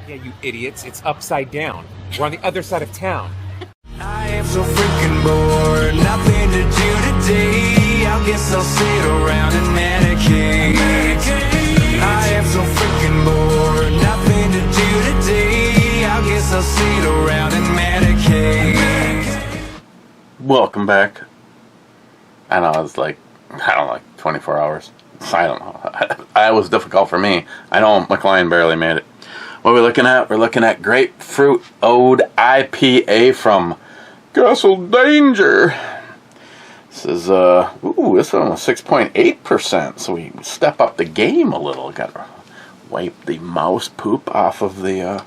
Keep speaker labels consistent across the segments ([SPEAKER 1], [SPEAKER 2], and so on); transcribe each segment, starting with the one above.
[SPEAKER 1] Yeah, you idiots, it's upside down. We're on the other side of town.
[SPEAKER 2] I am so freaking bored, nothing to do today. I guess I'll sit around and medicate. I am so freaking bored, nothing to do today. I guess I'll sit around and medicate.
[SPEAKER 3] Welcome back. I know it's like, 24 hours. I don't know. It was difficult for me. I know McLean barely made it. What are we looking at? We're looking at Grapefruit Ode IPA from Castle Danger. This is, this one was 6.8%, so we step up the game a little. Got to wipe the mouse poop off of the,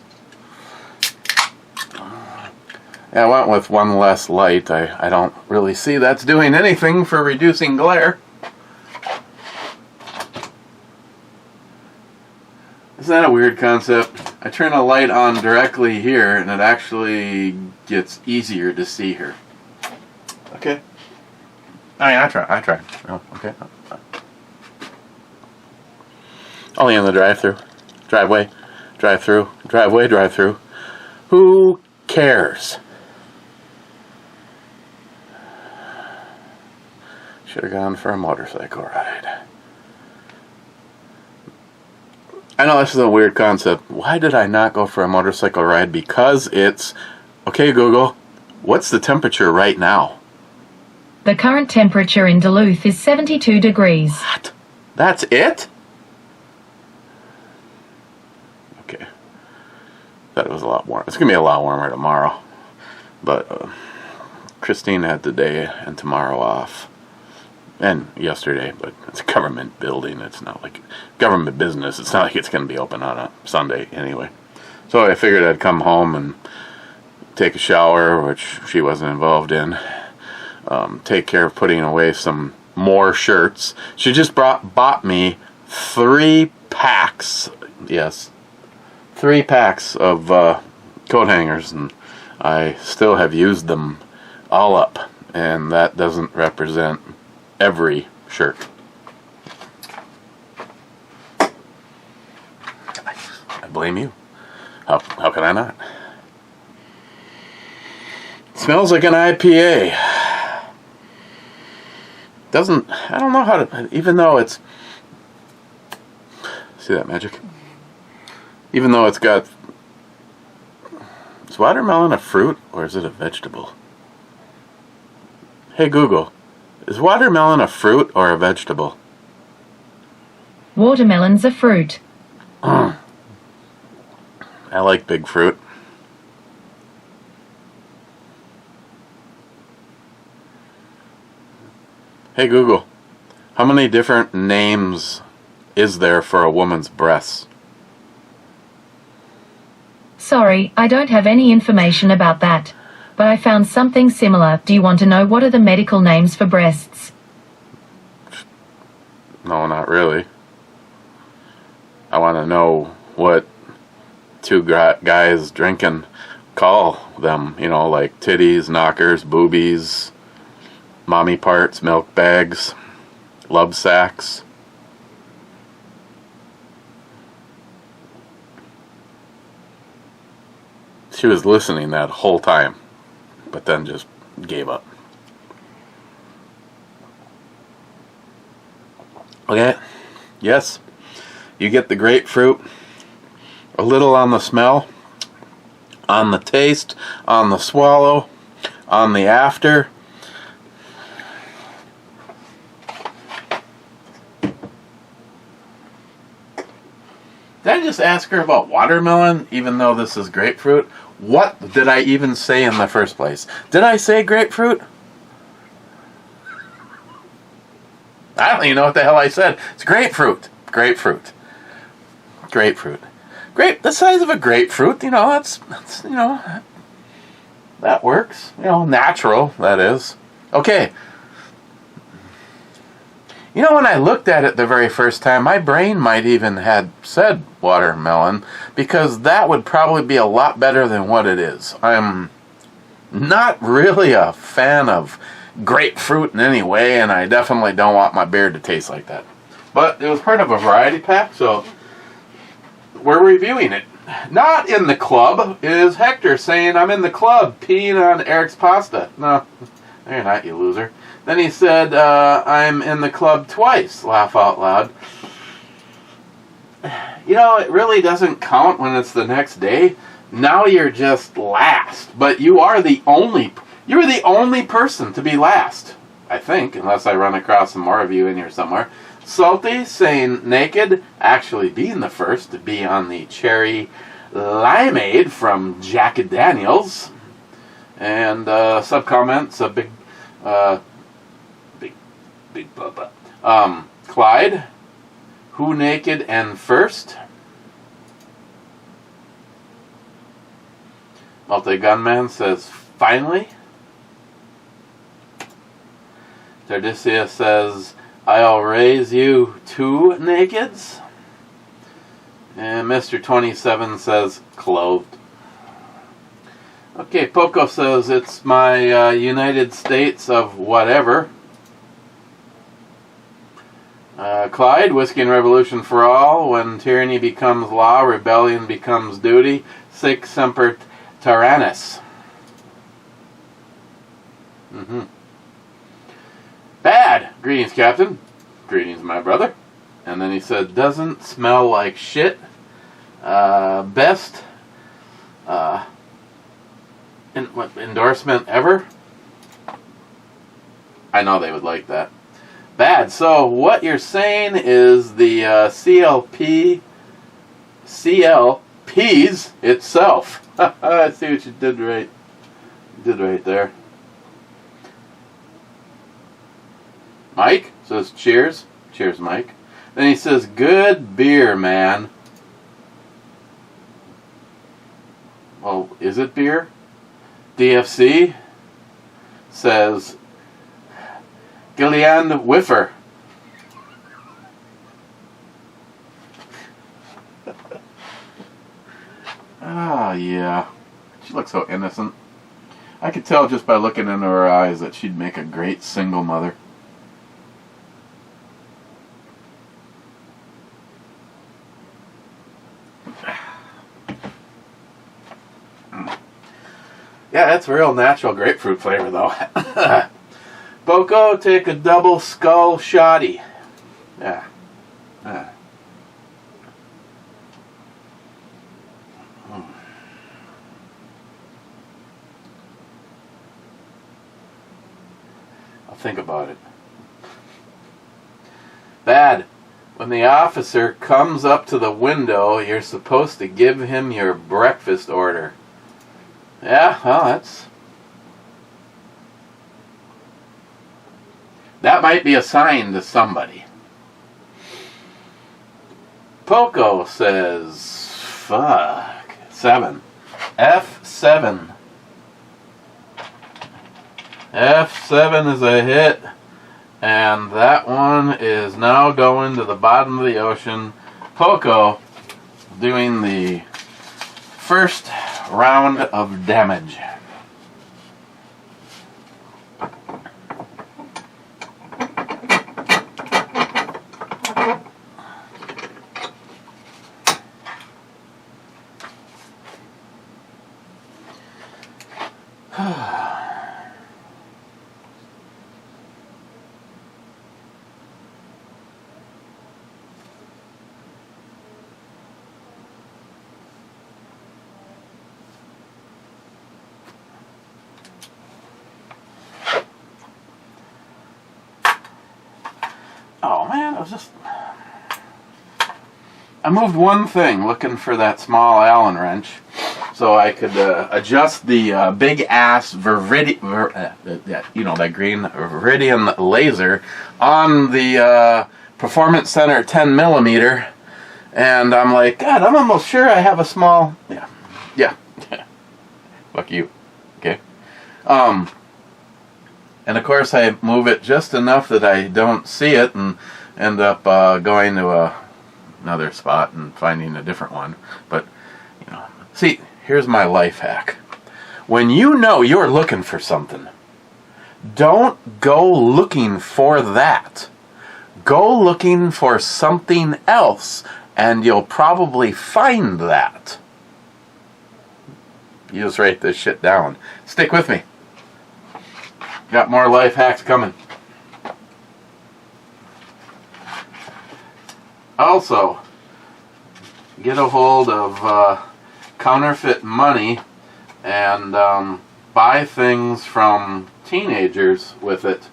[SPEAKER 3] Yeah, I went with one less light. I don't really see that's doing anything for reducing glare. Isn't that a weird concept? I turn a light on directly here and it actually gets easier to see her. Okay. Oh yeah, I try. Oh, okay. Only in the drive-through. Driveway. Drive-through. Driveway, drive-through. Who cares? Should have gone for a motorcycle ride. I know this is a weird concept. Why did I not go for a motorcycle ride? Because it's... Okay, Google, what's the temperature right now?
[SPEAKER 4] The current temperature in Duluth is 72 degrees.
[SPEAKER 3] What? That's it? Okay. Thought it was a lot warmer. It's going to be a lot warmer tomorrow. But Christine had today and tomorrow off. And yesterday, but it's a government building. It's not like government business. It's not like it's going to be open on a Sunday anyway. So I figured I'd come home and take a shower, which she wasn't involved in. Take care of putting away some more shirts. She just bought me 3 packs. Yes, 3 packs of coat hangers, and I still have used them all up. And that doesn't represent every shirt. I blame you. How can I not? It smells like an IPA. I don't know how to, even though it's, see that magic? Even though it's got, is watermelon a fruit or is it a vegetable? Hey Google, is watermelon a fruit or a vegetable?
[SPEAKER 4] Watermelon's a fruit.
[SPEAKER 3] I like big fruit. Hey Google, how many different names is there for a woman's breasts?
[SPEAKER 4] Sorry, I don't have any information about that. But I found something similar. Do you want to know what are the medical names for breasts?
[SPEAKER 3] No, not really. I want to know what 2 guys drinking call them. You know, like titties, knockers, boobies, mommy parts, milk bags, love sacks. She was listening that whole time, but then just gave up. Okay, yes, you get the grapefruit, a little on the smell, on the taste, on the swallow, on the after. Did I just ask her about watermelon, even though this is grapefruit? What did I even say in the first place? Did I say grapefruit? I don't even know what the hell I said. It's grapefruit. Grapefruit. Grapefruit. The size of a grapefruit, that's that works. Natural, that is. Okay. When I looked at it the very first time, my brain might even had said watermelon, because that would probably be a lot better than what it is. I'm not really a fan of grapefruit in any way, and I definitely don't want my beer to taste like that. But it was part of a variety pack, so we're reviewing it. Not in the club is Hector saying, I'm in the club peeing on Eric's pasta. No, you're not, you loser. Then he said, I'm in the club twice. Laugh out loud. You know, it really doesn't count when it's the next day. Now you're just last. But you are the only person to be last, I think, unless I run across some more of you in here somewhere. Salty saying naked, actually being the first to be on the cherry limeade from Jack Daniels. And sub-comments, a big bubba. Clyde, who naked and first? Multi-gunman says, finally. Tardisia says, I'll raise you 2 nakeds. And Mr. 27 says, clothed. Okay, Poco says, it's my United States of whatever. Clyde, Whiskey and Revolution for all. When tyranny becomes law, rebellion becomes duty. Sic semper tyrannis. Bad. Greetings, Captain. Greetings, my brother. And then he said, doesn't smell like shit. Best endorsement ever. I know they would like that. Bad. So what you're saying is the CLPs itself. I see what you did right. There. Mike says cheers. Cheers, Mike. Then he says, good beer, man. Well, is it beer? DFC says, Gillian Whiffer. Oh, yeah. She looks so innocent. I could tell just by looking into her eyes that she'd make a great single mother. Yeah, that's real natural grapefruit flavor, though. Boko, take a double skull shoddy. Yeah. I'll think about it. Bad. When the officer comes up to the window, you're supposed to give him your breakfast order. Yeah, well, that might be a sign to somebody. Poco says, fuck, 7. F7. F7 is a hit, and that one is now going to the bottom of the ocean. Poco doing the first round of damage. Oh man, I moved one thing looking for that small Allen wrench so I could adjust the big ass that green Viridian laser on the Performance Center 10mm, and I'm like, God, I'm almost sure I have a small, yeah, fuck you, okay, and of course I move it just enough that I don't see it and end up going to another spot and finding a different one. But, see, here's my life hack. When you know you're looking for something, don't go looking for that. Go looking for something else, and you'll probably find that. You just write this shit down. Stick with me. Got more life hacks coming. Also, get a hold of counterfeit money and buy things from teenagers with it.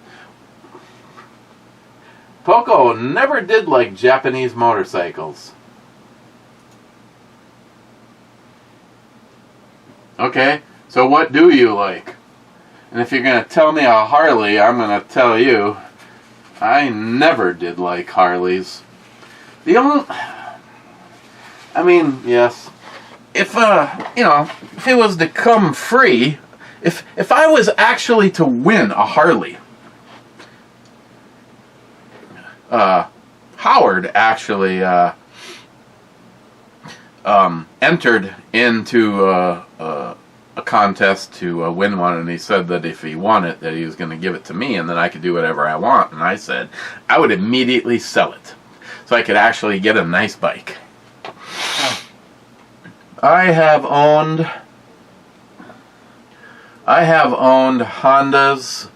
[SPEAKER 3] Poco never did like Japanese motorcycles. Okay, so what do you like? And if you're going to tell me a Harley, I'm going to tell you, I never did like Harleys. The only, I mean, yes, if if it was to come free, if I was actually to win a Harley, Howard actually entered into a contest to win one, and he said that if he won it, that he was going to give it to me, and then I could do whatever I want. And I said I would immediately sell it, so I could actually get a nice bike. I have owned Hondas.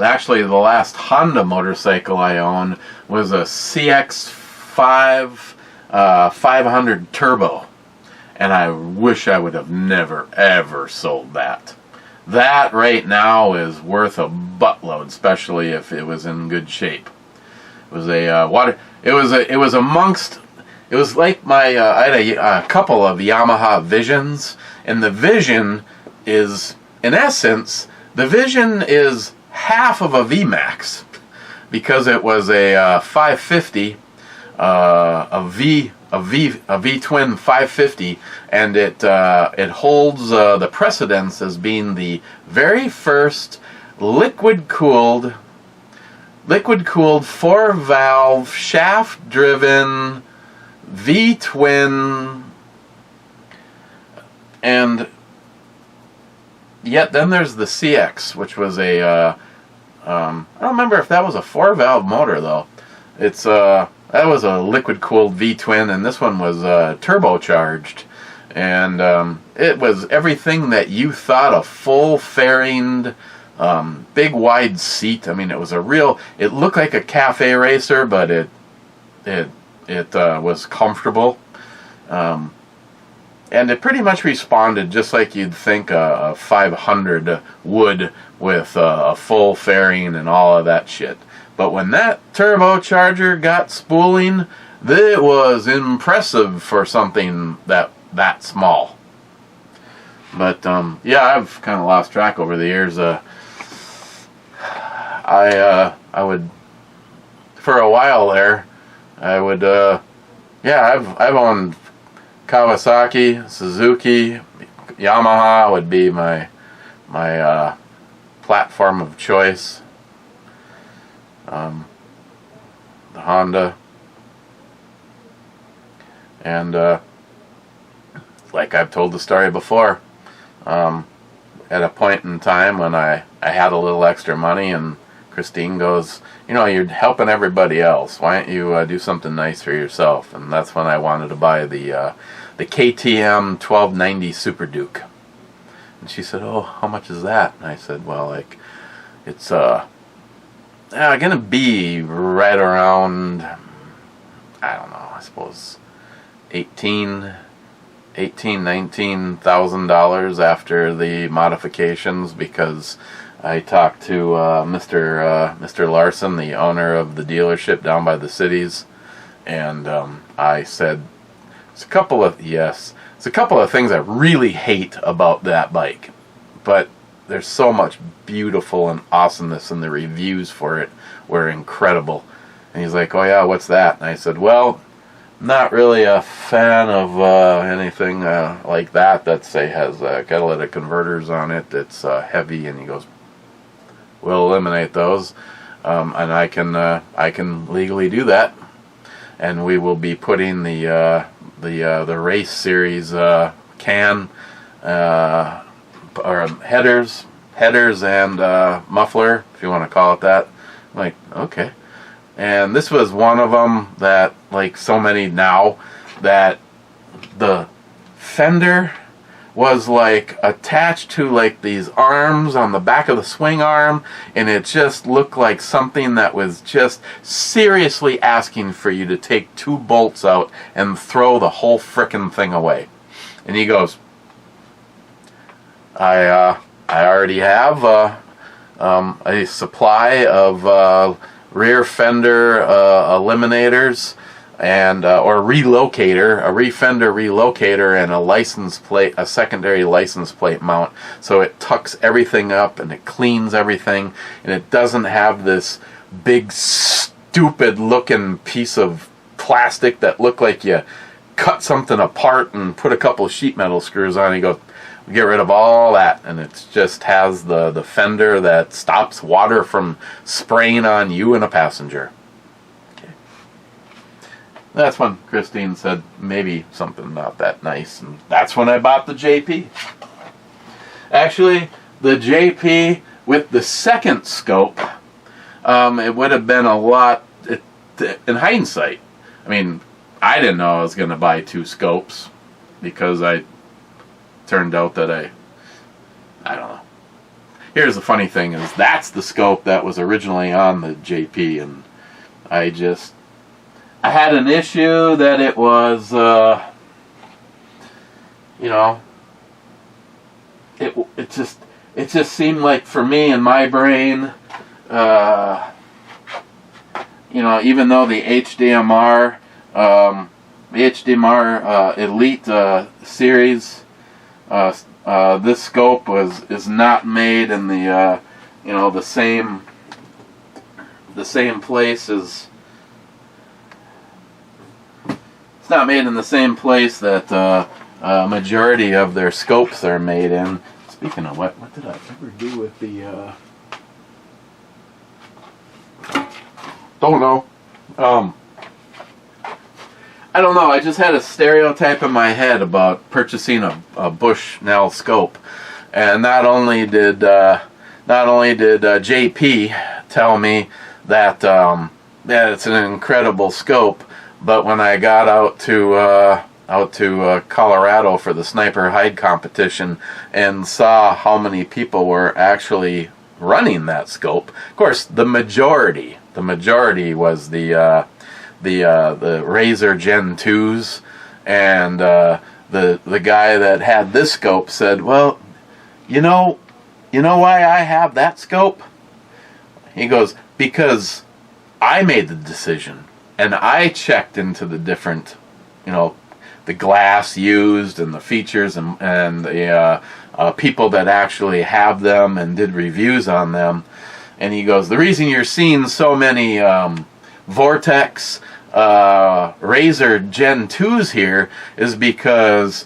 [SPEAKER 3] Actually, the last Honda motorcycle I owned was a CX-5 500 Turbo, and I wish I would have never ever sold that. That right now is worth a buttload, especially if it was in good shape. It was a It was like I had a couple of Yamaha Visions, and the Vision is, in essence, the Vision is half of a VMAX, because it was a 550, a V-twin 550, and it holds the precedence as being the very first liquid-cooled 4-valve shaft-driven V-twin. And yet then there's the CX, which was a I don't remember if that was a 4-valve motor though. It's that was a liquid-cooled V-twin, and this one was turbocharged, and it was everything that you thought a full-fairing, big wide seat. I mean, it was it looked like a cafe racer, but it was comfortable. And it pretty much responded just like you'd think a 500 would, with a full fairing and all of that shit. But when that turbocharger got spooling, it was impressive for something that small. But yeah, I've kind of lost track over the years. I would, for a while there, I would I've owned Kawasaki, Suzuki, Yamaha would be my platform of choice. The Honda, and like I've told the story before, at a point in time when I had a little extra money, and Christine goes, you're helping everybody else. Why don't you do something nice for yourself? And that's when I wanted to buy the KTM 1290 Super Duke. And she said, "Oh, how much is that?" And I said, "Well, it's gonna be right around, I don't know, I suppose $19,000 after the modifications, because I talked to Mr. Larson, the owner of the dealership down by the cities, and I said, it's a couple of things I really hate about that bike, but there's so much beautiful and awesomeness, and the reviews for it were incredible." And he's like, "Oh yeah, what's that?" And I said, "Well, not really a fan of anything like that say has catalytic converters on it. It's heavy." And he goes, "We'll eliminate those, and I can legally do that, and we will be putting the race series can or headers and muffler, if you want to call it that." I'm like, okay. And this was one of them that, like so many now, that the fender was like attached to like these arms on the back of the swing arm, and it just looked like something that was just seriously asking for you to take 2 bolts out and throw the whole frickin' thing away. And he goes, I already have a supply of rear fender eliminators and or relocator, a rear fender relocator, and a license plate, a secondary license plate mount, so it tucks everything up and it cleans everything, and it doesn't have this big stupid looking piece of plastic that looked like you cut something apart and put a couple of sheet metal screws on. You go, get rid of all that, and it just has the fender that stops water from spraying on you and a passenger. Okay. That's when Christine said maybe something not that nice, and that's when I bought the JP. Actually, the JP with the second scope, it would have been a lot, in hindsight. I mean, I didn't know I was going to buy 2 scopes, because I turned out that I don't know. Here's the funny thing is, that's the scope that was originally on the JP, and I had an issue that it was, it just seemed like, for me in my brain, even though the HDMR Elite series, this scope is not made in the same place as, it's not made in the same place that majority of their scopes are made in. Speaking of what did I ever do with the don't know. I don't know. I just had a stereotype in my head about purchasing a Bushnell scope, and not only did JP tell me that it's an incredible scope, but when I got out to Colorado for the sniper hide competition and saw how many people were actually running that scope, of course the majority was the Razor Gen 2s, and the guy that had this scope said, well, you know why I have that scope? He goes, because I made the decision, and I checked into the different, the glass used and the features and the people that actually have them and did reviews on them. And he goes, the reason you're seeing so many Vortex Razor Gen 2s here is because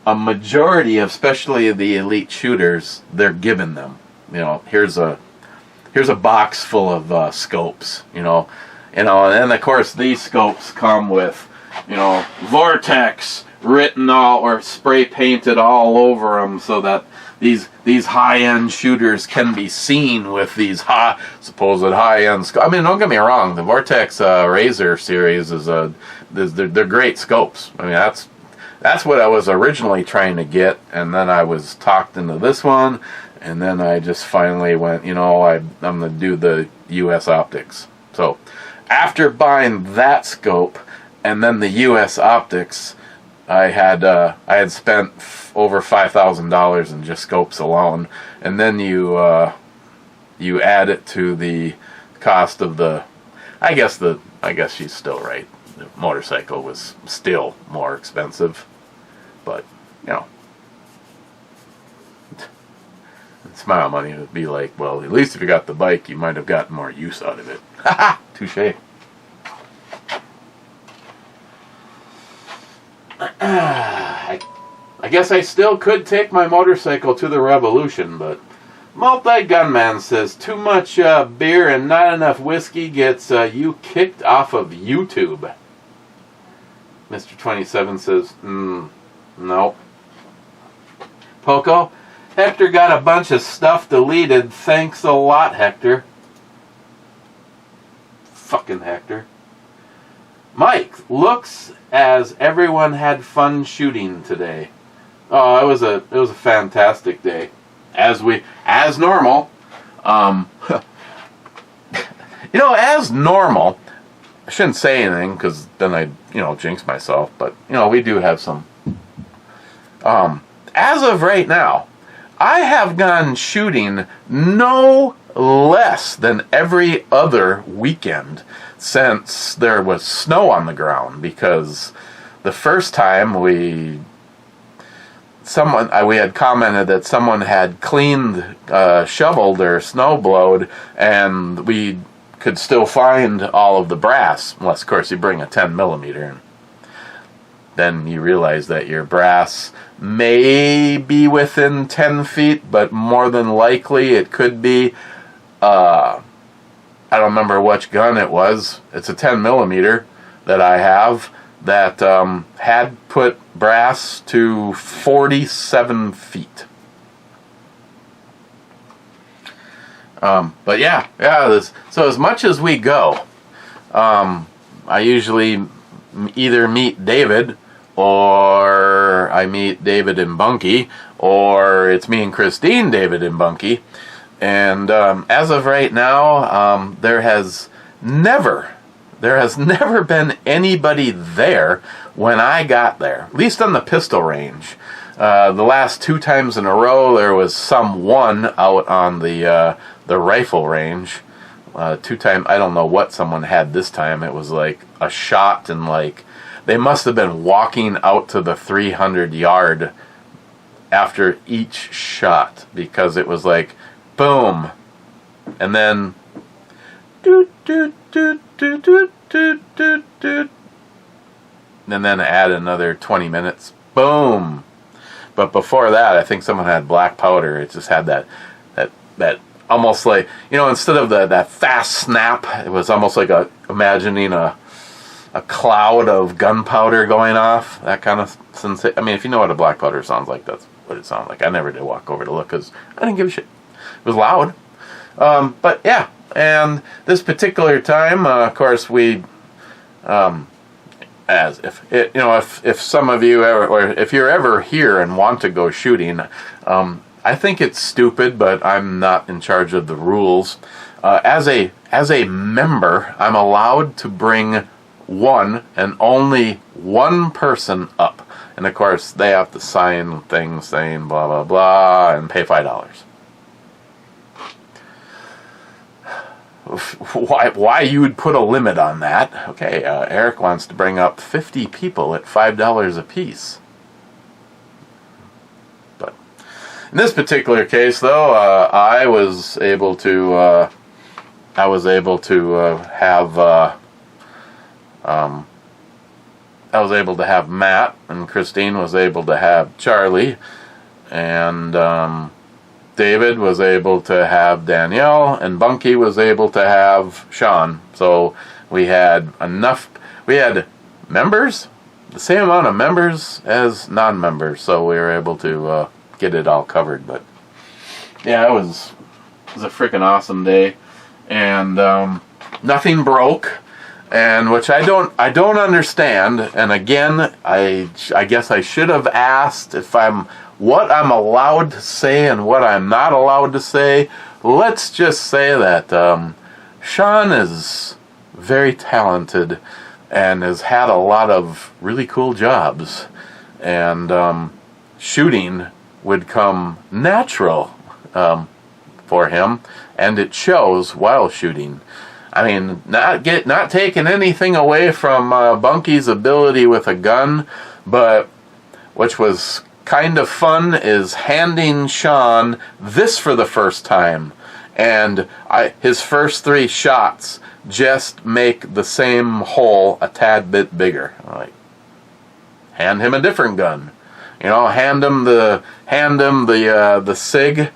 [SPEAKER 3] a majority of, especially the elite shooters, they're given them. Here's a box full of scopes. And of course these scopes come with, Vortex written all or spray painted all over them, so that these high-end shooters can be seen with these supposed high-end scopes. I mean, don't get me wrong, the Vortex Razor series they're great scopes. I mean, that's what I was originally trying to get, and then I was talked into this one, and then I just finally went, I'm going to do the US optics. So after buying that scope and then the US optics, I had spent over $5,000 in just scopes alone, and then you add it to the cost of the. I guess she's still right. The motorcycle was still more expensive, but smile money would be like, well, at least if you got the bike, you might have gotten more use out of it. Ha! Touche. I guess I still could take my motorcycle to the Revolution, but Multi-Gunman says, too much beer and not enough whiskey gets you kicked off of YouTube. Mr. 27 says, no. Poco, Hector got a bunch of stuff deleted. Thanks a lot, Hector. Fucking Hector. Mike, looks as everyone had fun shooting today. Oh, it was a fantastic day, as normal. As normal. I shouldn't say anything because then I jinx myself. But we do have some. As of right now, I have gone shooting no less than every other weekend since there was snow on the ground, because the first time we had commented that someone had shoveled or snow blowed, and we could still find all of the brass, unless of course you bring a 10 millimeter, and then you realize that your brass may be within 10 feet, but more than likely it could be, I don't remember which gun it was. It's a 10 millimeter that I have that had put brass to 47 feet. But yeah. So as much as we go, I usually either meet David, or I meet David and Bunky, or it's me and Christine, David and Bunky. And as of right now, there has never been anybody there when I got there, at least on the pistol range. The last 2 times in a row, there was someone out on the rifle range. 2 times, I don't know what someone had this time. It was like a shot, and like they must have been walking out to the 300-yard after each shot, because it was like boom, and then doot doot doot doot doot doot doot doot, and then add another 20 minutes, boom. But before that, I think someone had black powder. It just had that almost like, instead of that fast snap, it was almost like imagining a cloud of gunpowder going off. That kind of sensation. I mean, if you know what a black powder sounds like, that's what it sounded like. I never did walk over to look because I didn't give a shit. It was loud. But yeah, and this particular time, of course, we, as if some of you ever, or if you're ever here and want to go shooting, I think it's stupid, but I'm not in charge of the rules. As a member, I'm allowed to bring one and only one person up, and of course they have to sign things saying blah blah blah and pay $5. Why you would put a limit on that? Okay, Eric wants to bring up 50 people at $5 a piece. But in this particular case, though, I was able to have Matt, and Christine was able to have Charlie, and David was able to have Danielle, and Bunky was able to have Sean. So we had members, the same amount of members as non-members, so we were able to get it all covered. But yeah, it was a freaking awesome day, and nothing broke, and which I don't understand. And again, I guess I should have asked what I'm allowed to say and what I'm not allowed to say. Let's just say that Sean is very talented and has had a lot of really cool jobs, and shooting would come natural for him, and it shows while shooting. I mean, not taking anything away from Bunky's ability with a gun, but which was kind of fun is handing Sean this for the first time, and his first 3 shots just make the same hole a tad bit bigger. Like, hand him a different gun, hand him the Sig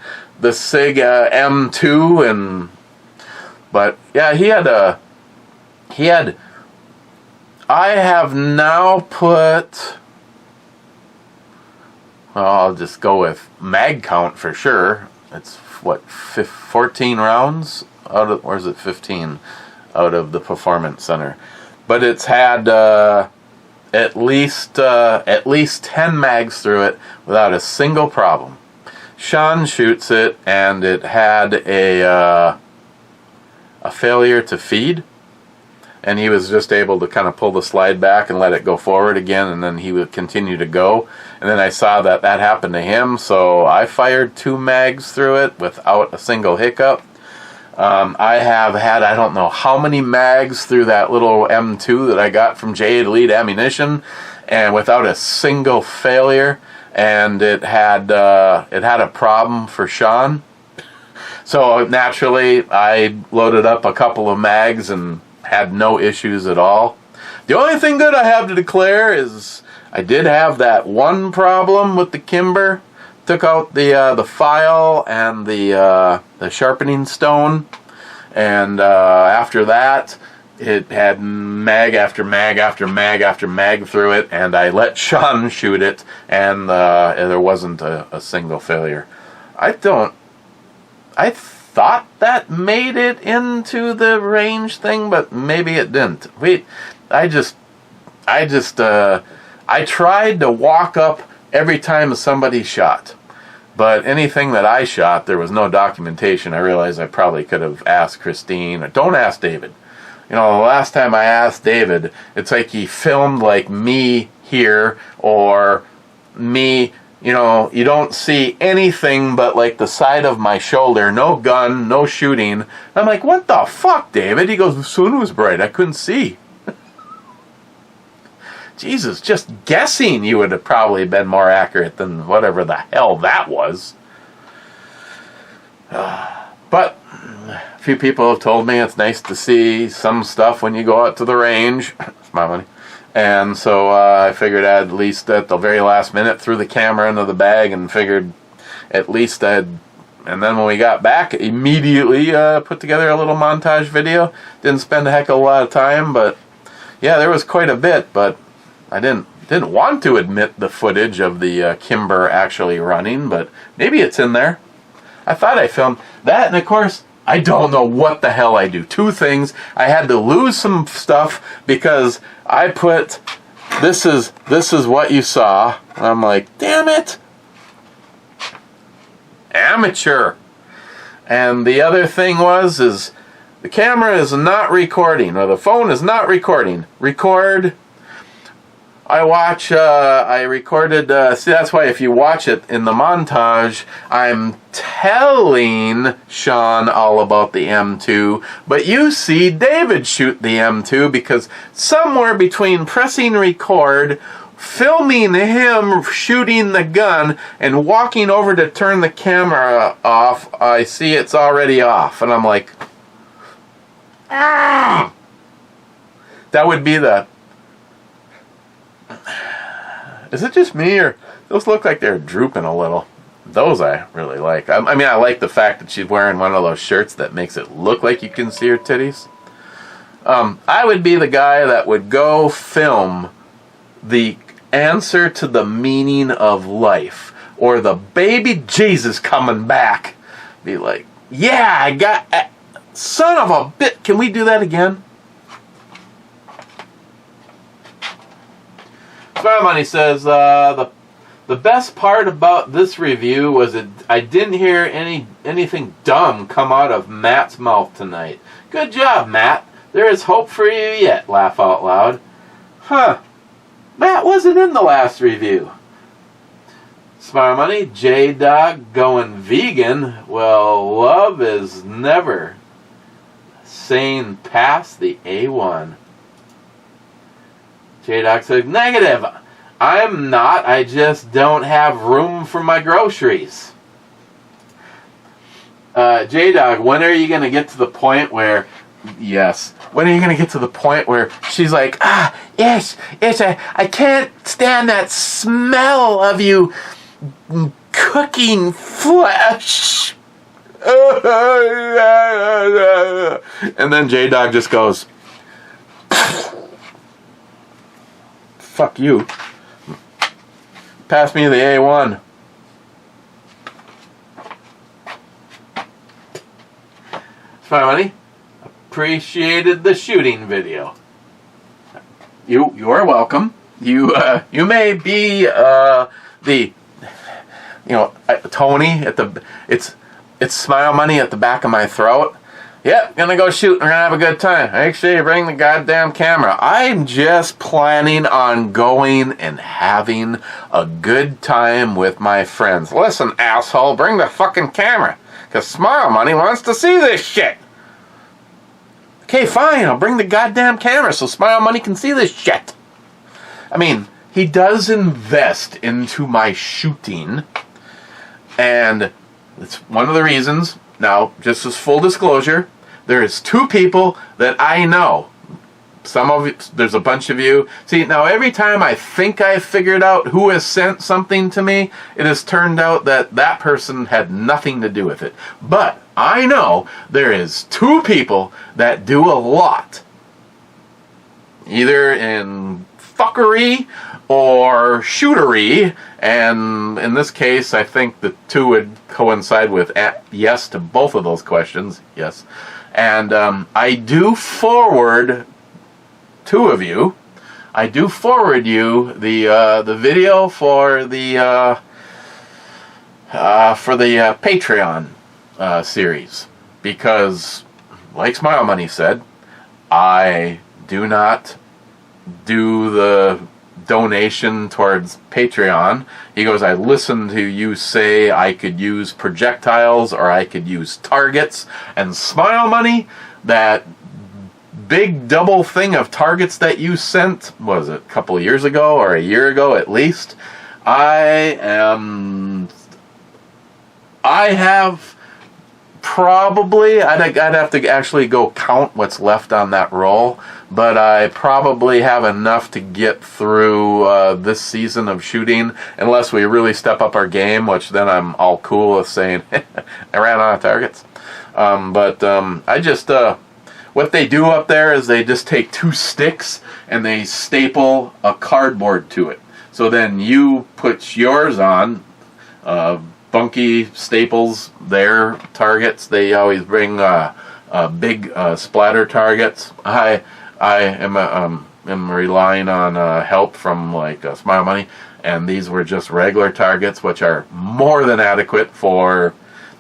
[SPEAKER 3] M2, and but yeah, I have now put, well, I'll just go with mag count for sure. It's 14 rounds out of, or is it 15 out of the Performance Center? But it's had at least 10 mags through it without a single problem. Sean shoots it, and it had a failure to feed, and he was just able to kind of pull the slide back and let it go forward again, and then he would continue to go. And then I saw that happened to him, so I fired 2 mags through it without a single hiccup. I have had, I don't know how many mags through that little M2 that I got from J Elite Ammunition, and without a single failure. And it had a problem for Sean. So naturally, I loaded up a couple of mags and had no issues at all. The only thing good I have to declare is I did have that one problem with the Kimber. Took out the file and the sharpening stone, and after that, it had mag after mag after mag after mag through it, and I let Sean shoot it, and there wasn't a single failure. I thought that made it into the range thing, but maybe it didn't. I tried to walk up every time somebody shot. But anything that I shot, there was no documentation. I realized I probably could have asked Christine. Or don't ask David. You know, the last time I asked David, it's like he filmed like me here, or me, you know, you don't see anything but like the side of my shoulder, no gun, no shooting. I'm like, what the fuck, David? He goes, the sun was bright, I couldn't see. Jesus, just guessing you would have probably been more accurate than whatever the hell that was. But a few people have told me it's nice to see some stuff when you go out to the range. It's my money. And so I figured I'd at least at the very last minute threw the camera into the bag and figured at least and then when we got back, immediately put together a little montage video. Didn't spend a heck of a lot of time, but yeah, there was quite a bit, but I didn't want to admit the footage of the Kimber actually running, but maybe it's in there. I thought I filmed that, and of course, I don't know what the hell I do. 2 things. I had to lose some stuff because I put, this is what you saw. And I'm like, damn it. Amateur. And the other thing is the camera is not recording, or the phone is not recording. Record. I recorded, see, that's why if you watch it in the montage, I'm telling Sean all about the M2, but you see David shoot the M2 because somewhere between pressing record, filming him shooting the gun, and walking over to turn the camera off, I see it's already off, and I'm like, ah! That would be the... Is it just me, or those look like they're drooping a little? Those I really like. I mean, I like the fact that she's wearing one of those shirts that makes it look like you can see her titties. I would be the guy that would go film the answer to the meaning of life, or the baby Jesus coming back. Be like, yeah, I got... son of a bit. Can we do that again?Smart Money says, the best part about this review was that I didn't hear anything dumb come out of Matt's mouth tonight. Good job, Matt. There is hope for you yet, laugh out loud. Huh. Matt wasn't in the last review. Smart Money, J-Dog going vegan. Well, love is never saying past the A1. J-Dog said, negative. I'm not. I just don't have room for my groceries. J-Dog, when are you going to get to the point where... Yes. When are you going to get to the point where she's like, yes, I can't stand that smell of you cooking flesh. And then J-Dog just goes... Fuck you. Pass me the A1. Smart Money. Appreciated the shooting video. You are welcome. you may be the Tony at the it's smile money at the back of my throat. Yep, gonna go shoot. We're gonna have a good time. Make sure you bring the goddamn camera. I'm just planning on going and having a good time with my friends. Listen, asshole, bring the fucking camera, because Smile Money wants to see this shit. Okay, fine, I'll bring the goddamn camera so Smile Money can see this shit. I mean, he does invest into my shooting, and it's one of the reasons. Now, just as full disclosure, there is 2 people that I know. Some of you, there's a bunch of you. See, now every time I think I've figured out who has sent something to me, it has turned out that that person had nothing to do with it. But I know there is 2 people that do a lot, either in fuckery or shootery, and in this case I think the 2 would coincide with yes to both of those questions. Yes. And I do forward 2 of you. I do forward you the video for the Patreon series, because, like Smile Money said, I do not do the donation towards Patreon. He goes, I listened to you say I could use projectiles or I could use targets, and Smile Money, that big double thing of targets that you sent, what was it, a couple of years ago or a year ago at least, I have probably, I'd have to actually go count what's left on that roll, but I probably have enough to get through this season of shooting, unless we really step up our game, which then I'm all cool with saying I ran out of targets. I just, what they do up there is they just take 2 sticks and they staple a cardboard to it. So then you put yours on, Bunky staples their targets. They always bring big splatter targets. I am relying on help from like Smile Money, and these were just regular targets, which are more than adequate for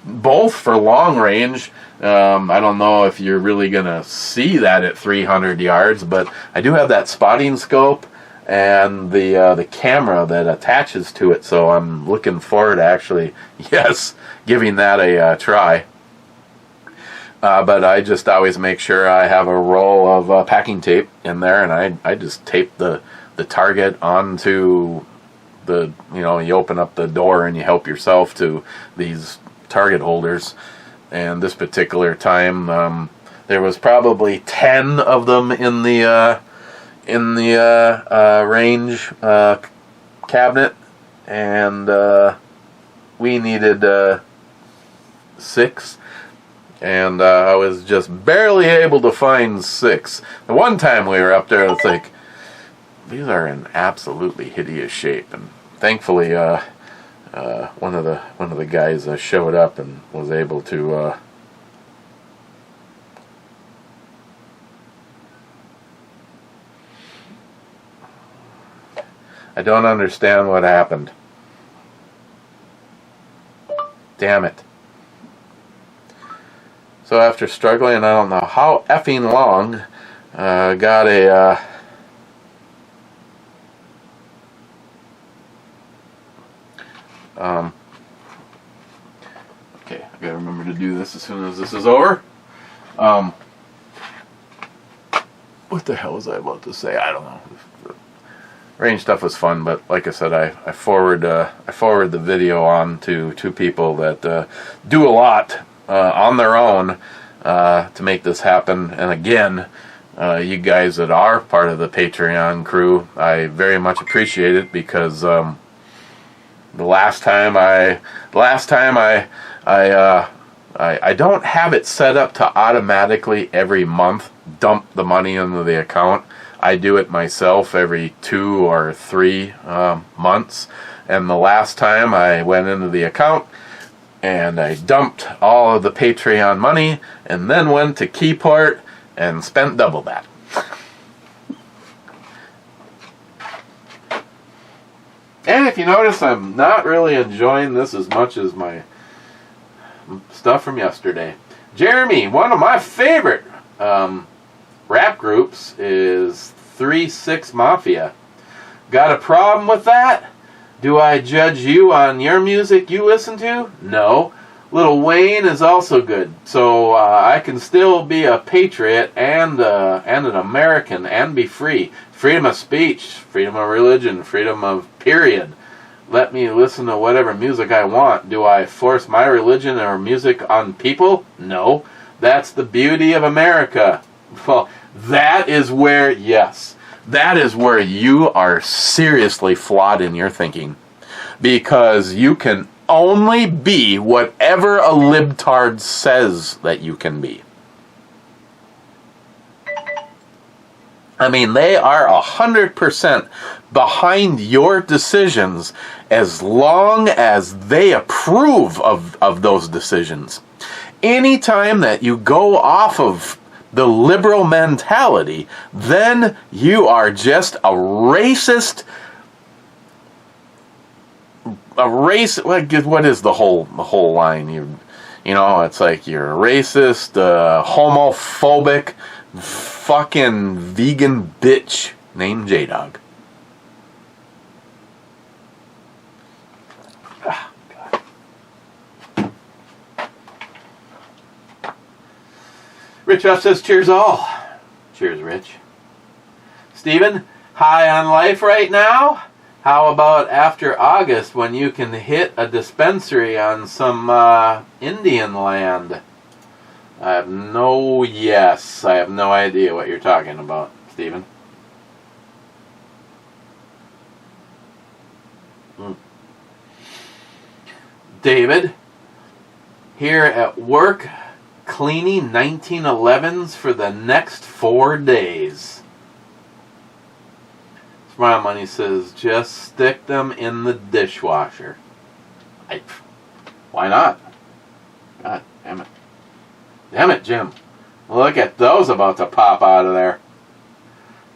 [SPEAKER 3] both for long range. I don't know if you're really gonna see that at 300 yards, but I do have that spotting scope and the camera that attaches to it, so I'm looking forward to actually, yes, giving that a try. But I just always make sure I have a roll of packing tape in there, and I just tape the target onto the, you open up the door and you help yourself to these target holders. And this particular time, there was probably 10 of them in the range cabinet, and we needed 6, and I was just barely able to find 6. The one time we were up there, it's like, these are in absolutely hideous shape, and thankfully one of the guys showed up and was able to I don't understand what happened. Damn it. So after struggling, I don't know how effing long, got a okay, I gotta remember to do this as soon as this is over. What the hell was I about to say? I don't know. Range stuff was fun, but like I said, I forward the video on to 2 people that do a lot on their own to make this happen. And again, you guys that are part of the Patreon crew, I very much appreciate it, because the last time I don't have it set up to automatically every month dump the money into the account. I do it myself every 2 or 3 months. And the last time I went into the account and I dumped all of the Patreon money and then went to Keyport and spent double that. you notice I'm not really enjoying this as much as my stuff from yesterday. Jeremy, one of my favorite rap groups is 3-6 Mafia. Got a problem with that? Do I judge you on your music you listen to? No. Lil Wayne is also good. So I can still be a patriot and an American and be free. Freedom of speech, freedom of religion, freedom of period. Let me listen to whatever music I want. Do I force my religion or music on people? No. That's the beauty of America. Well, that is where, yes, that is where you are seriously flawed in your thinking. Because you can only be whatever a libtard says that you can be. I mean, they are 100% behind your decisions as long as they approve of those decisions. Anytime that you go off of the liberal mentality, then you are just a racist. What is the whole line? You know, it's like you're a racist, homophobic, fucking vegan bitch named J-Dog. Ah, God. Rich Huff says, cheers all. Cheers, Rich. Steven, high on life right now? How about after August when you can hit a dispensary on some Indian land? I have no idea what you're talking about, Stephen. David, here at work, cleaning 1911s for the next 4 days. Smile Money says, just stick them in the dishwasher. Why not? God damn it. Damn it, Jim. Look at those about to pop out of there.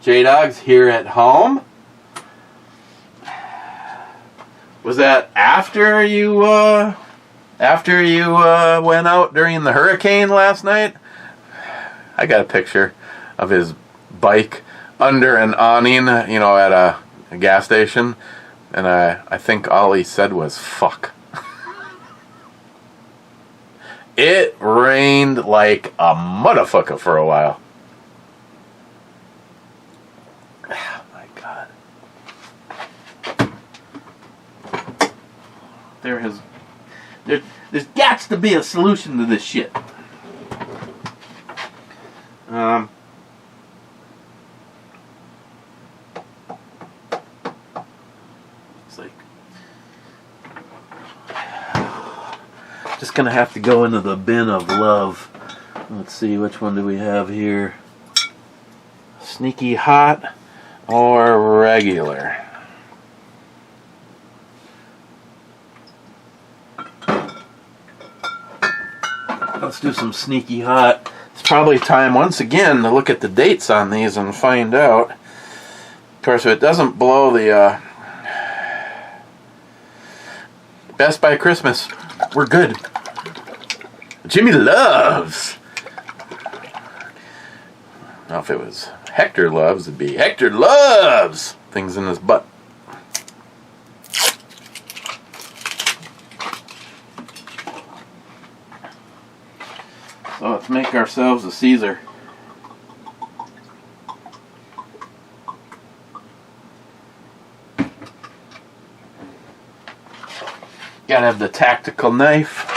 [SPEAKER 3] J-Dog's here at home. Was that after you went out during the hurricane last night? I got a picture of his bike under an awning, you know, at a gas station, and I think all he said was fuck. It rained like a motherfucker for a while. Oh my God. There's got to be a solution to this shit. It's like just gonna have to go into the bin of love. Let's see, which one do we have here? Sneaky hot or regular? Let's do some sneaky hot. It's probably time once again to look at the dates on these and find out. Of course, if it doesn't blow the Best by Christmas, we're good. Jimmy Loves. Now, if it was Hector Loves, it'd be Hector Loves things in his butt. So let's make ourselves a Caesar. Gotta have the tactical knife.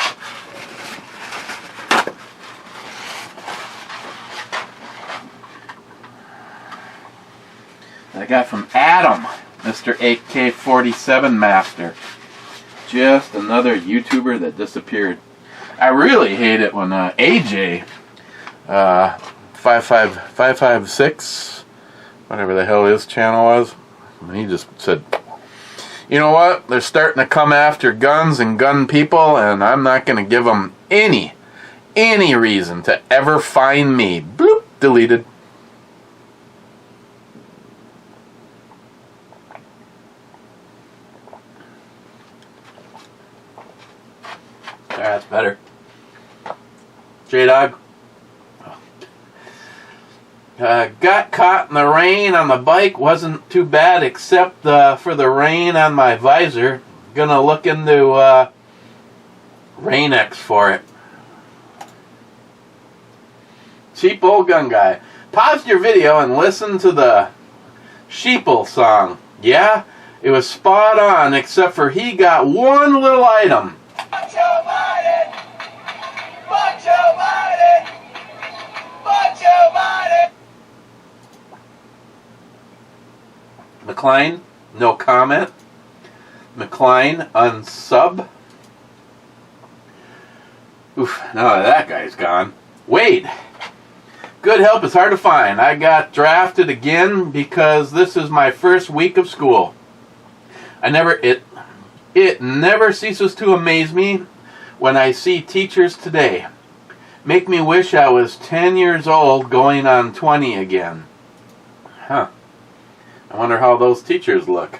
[SPEAKER 3] That I got from Adam, Mr. AK-47 Master. Just another YouTuber that disappeared. I really hate it when AJ 556, whatever the hell his channel was, and he just said, you know what, they're starting to come after guns and gun people, and I'm not going to give them any reason to ever find me. Bloop, deleted. That's better. J-Dog. Got caught in the rain on the bike. Wasn't too bad except for the rain on my visor. Gonna look into Rain-X for it. Cheap old gun guy. Pause your video and listen to the Sheeple song. Yeah, it was spot on except for he got one little item. Fuck Joe Biden! Fuck Joe Biden! Fuck Joe Biden! McLean, no comment. McLean, unsub. Oof, now that guy's gone. Wade. Good help is hard to find. I got drafted again because this is my first week of school. It never ceases to amaze me when I see teachers today. Make me wish I was 10 years old going on 20 again. Huh. I wonder how those teachers look.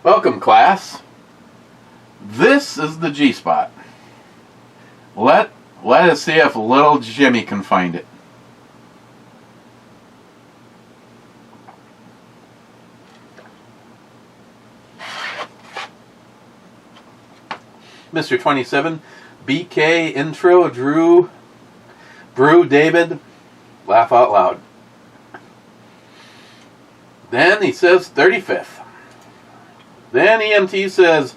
[SPEAKER 3] Welcome, class. This is the G-spot. Let us see if little Jimmy can find it. Mr. 27, BK, intro, Drew, Brew, David, laugh out loud. Then he says 35th. Then EMT says,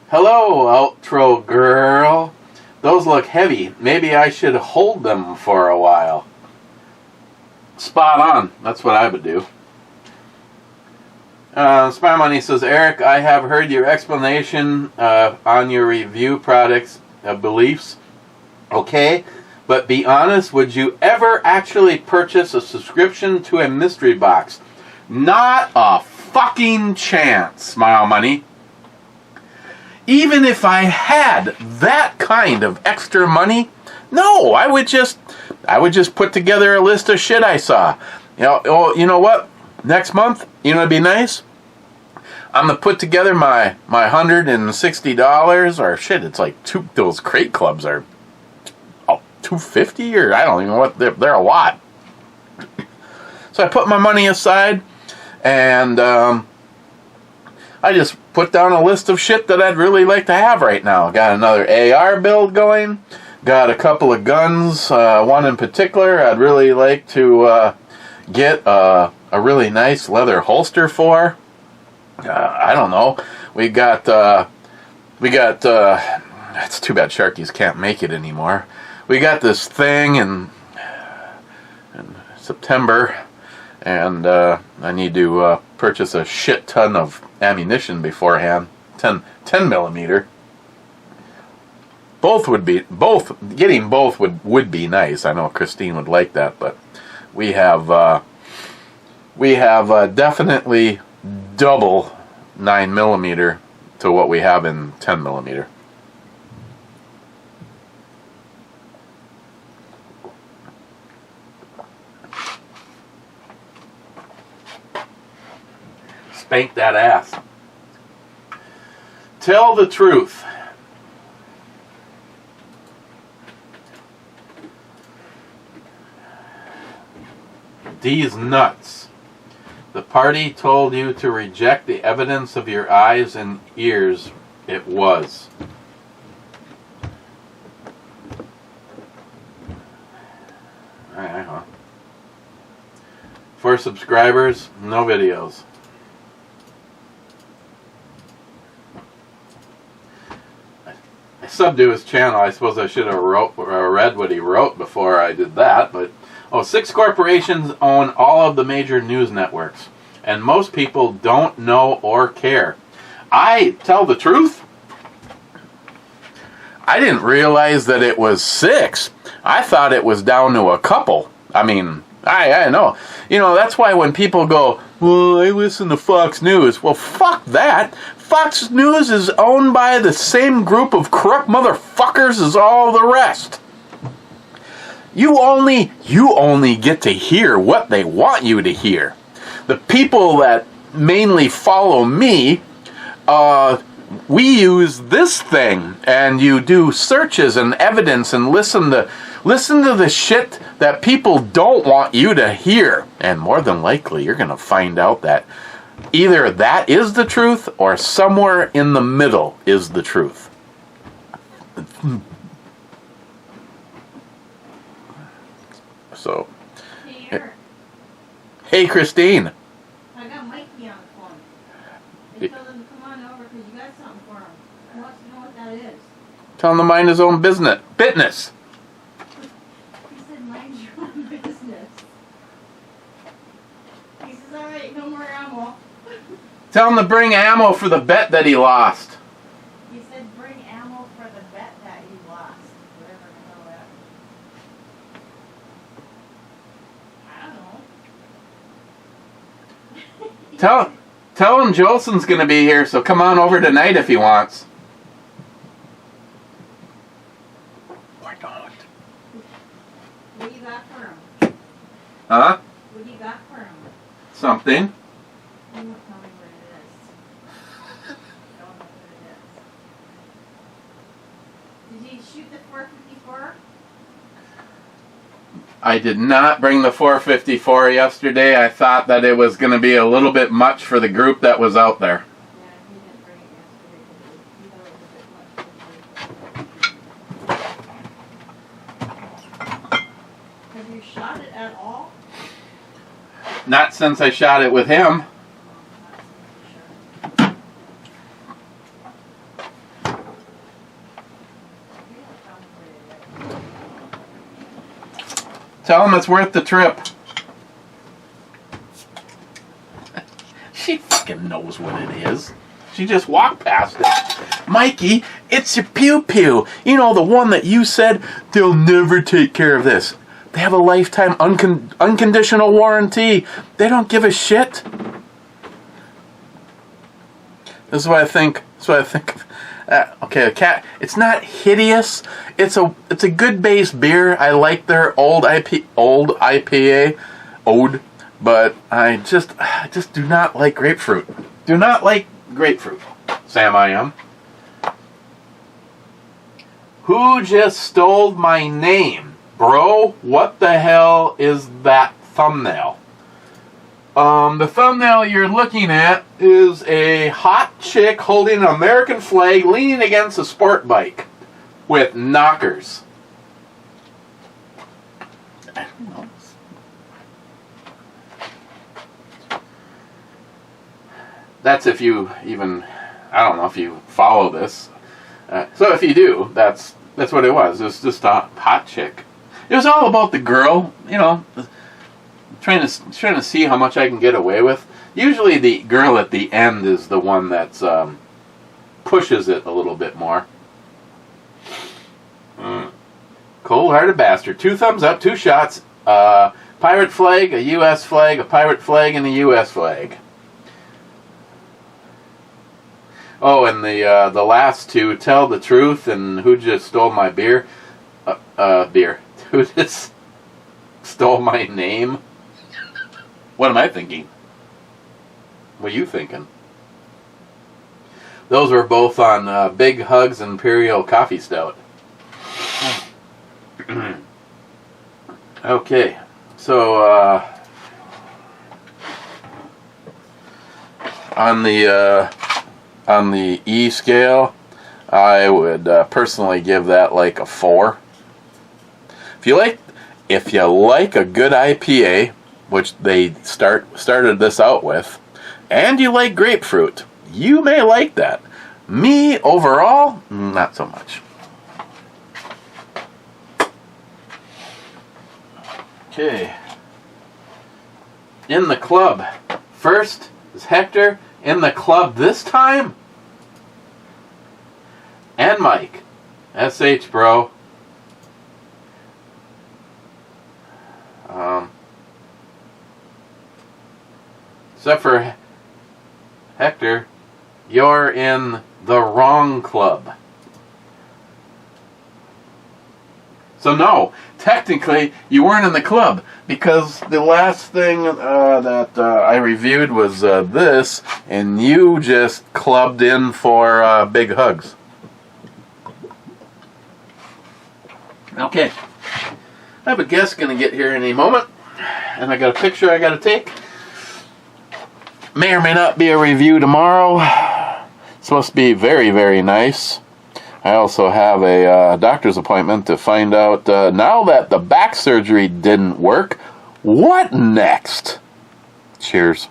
[SPEAKER 3] hello, outro girl. Those look heavy. Maybe I should hold them for a while. Spot on. That's what I would do. Spy Money says, Eric, I have heard your explanation on your review products beliefs. Okay, but be honest, would you ever actually purchase a subscription to a mystery box? Not a fucking chance, Smile Money. Even if I had that kind of extra money, no, I would just put together a list of shit I saw. You know what? Next month, it'd be nice. I'm gonna put together my $160 or shit. It's like those crate clubs are $250 or I don't even know what they're a lot. So I put my money aside and I just put down a list of shit that I'd really like to have right now. Got another AR build going. Got a couple of guns. One in particular I'd really like to get a really nice leather holster for. I don't know. We got. It's too bad Sharkies can't make it anymore. We got this thing in September, and I need to purchase a shit ton of ammunition beforehand. 10 millimeter. Getting both would be nice. I know Christine would like that, but we have definitely double 9 millimeter to what we have in 10 millimeter. Spank that ass. Tell the truth. These nuts. The party told you to reject the evidence of your eyes and ears. It was. Alright, 4 subscribers, no videos. I subbed to his channel. I suppose I should have read what he wrote before I did that, but 6 corporations own all of the major news networks, and most people don't know or care. I tell the truth, I didn't realize that it was 6. I thought it was down to a couple. I mean, I know. That's why when people go, well, I listen to Fox News. Well, fuck that. Fox News is owned by the same group of corrupt motherfuckers as all the rest. You only get to hear what they want you to hear. The people that mainly follow me we use this thing, and you do searches and evidence and listen to the shit that people don't want you to hear. And more than likely, you're going to find out that either that is the truth or somewhere in the middle is the truth. So, hey, Christine.
[SPEAKER 5] I got Mikey on the phone. I told him to come on over because you got something for him. He wants to know what that is.
[SPEAKER 3] Tell him to mind his own business. Business.
[SPEAKER 5] He said, mind your own business. He says, all right, no more ammo.
[SPEAKER 3] Tell him to bring ammo for the bet that he lost.
[SPEAKER 5] He said, bring ammo for the bet that he lost. Whatever the hell that. I don't know.
[SPEAKER 3] Tell him Jolson's going to be here, so come on over tonight if he wants. Or don't.
[SPEAKER 5] What do you got for him?
[SPEAKER 3] Huh?
[SPEAKER 5] What do you got for him?
[SPEAKER 3] Something.
[SPEAKER 5] You won't tell me what it is. I don't know what it is. Did he shoot the 454?
[SPEAKER 3] I did not bring the 454 yesterday. I thought that it was going to be a little bit much for the group that was out there.
[SPEAKER 5] Yeah, he didn't bring it yesterday because he thought it was a bit much. Have you shot it at all?
[SPEAKER 3] Not since I shot it with him. Tell him it's worth the trip. She fucking knows what it is. She just walked past it. Mikey, it's your pew-pew. You know, the one that you said, they'll never take care of this. They have a lifetime unconditional warranty. They don't give a shit. This is what I think. Okay, cat. It's not hideous. It's a good base beer. I like their old IPA, Ode, but I just do not like grapefruit. Do not like grapefruit. Sam, I am. Who just stole my name, bro? What the hell is that thumbnail? The thumbnail you're looking at is a hot chick holding an American flag leaning against a sport bike with knockers. That's if you even, I don't know if you follow this. So if you do, that's what it was. It was just a hot chick. It was all about the girl, you know, trying to see how much I can get away with. Usually the girl at the end is the one that's pushes it a little bit more. Cold-hearted bastard. 2 thumbs up, 2 shots. Pirate flag, a U.S. flag, a pirate flag, and a U.S. flag. Oh, and the last 2, tell the truth and who just stole my beer. Who just stole my name? What am I thinking? What are you thinking? Those were both on Big Hugs Imperial Coffee Stout. Okay, so on the E scale, I would personally give that like a 4. If you like a good IPA, which they started this out with, and you like grapefruit, you may like that. Me, overall, not so much. Okay. In the club. First is Hector. In the club this time. And Mike. SH, bro. Except for Hector, you're in the wrong club. So no, technically you weren't in the club, because the last thing that I reviewed was this, and you just clubbed in for big hugs. Okay, I have a guest going to get here any moment, and I got a picture I got to take. May or may not be a review tomorrow. It's supposed to be very, very nice. I also have a doctor's appointment to find out, now that the back surgery didn't work, what next? Cheers.